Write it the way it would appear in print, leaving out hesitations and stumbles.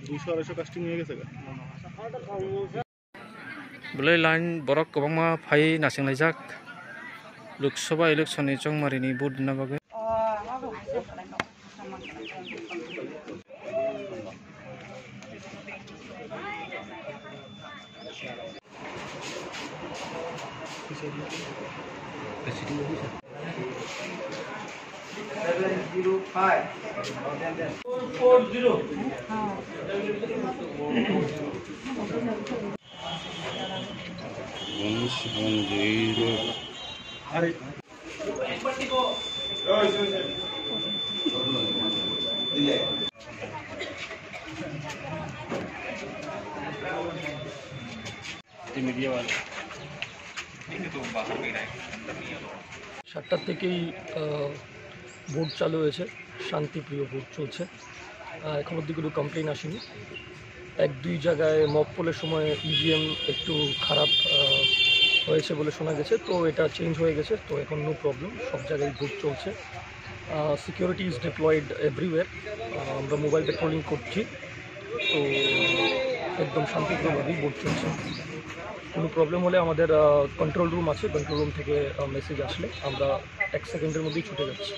200-250 casting হয়ে গেছে বলে লাइन borok kwbangma phai nasinglajak Loksaha election ni chongmarini vote dina bagui media वाले 7টা থেকেই ভোট চালু হয়েছে, শান্তিপ্রিয় ভোট চলছে। এখন অবধি কোনো কমপ্লেন আসেনি। 1-2 জায়গায় মক পোলের সময় ইভিএম একটু খারাপ হয়েছে বলে শোনা গেছে, তো এটা চেঞ্জ হয়ে গেছে, তো এখন নো প্রবলেম, সব জায়গায় ভোট চলছে। Security is diploid everywhere. আমরা মোবাইল পেট্রোলিং করছি, তো একদম শান্তিপ্রিয়ভাবেই ভোট চলছে। কোনো প্রবলেম হলে আমাদের কন্ট্রোল রুম আছে, কন্ট্রোল রুম থেকে মেসেজ আসলে আমরা 1 সেকেন্ডের মধ্যেই ছুটে যাচ্ছি।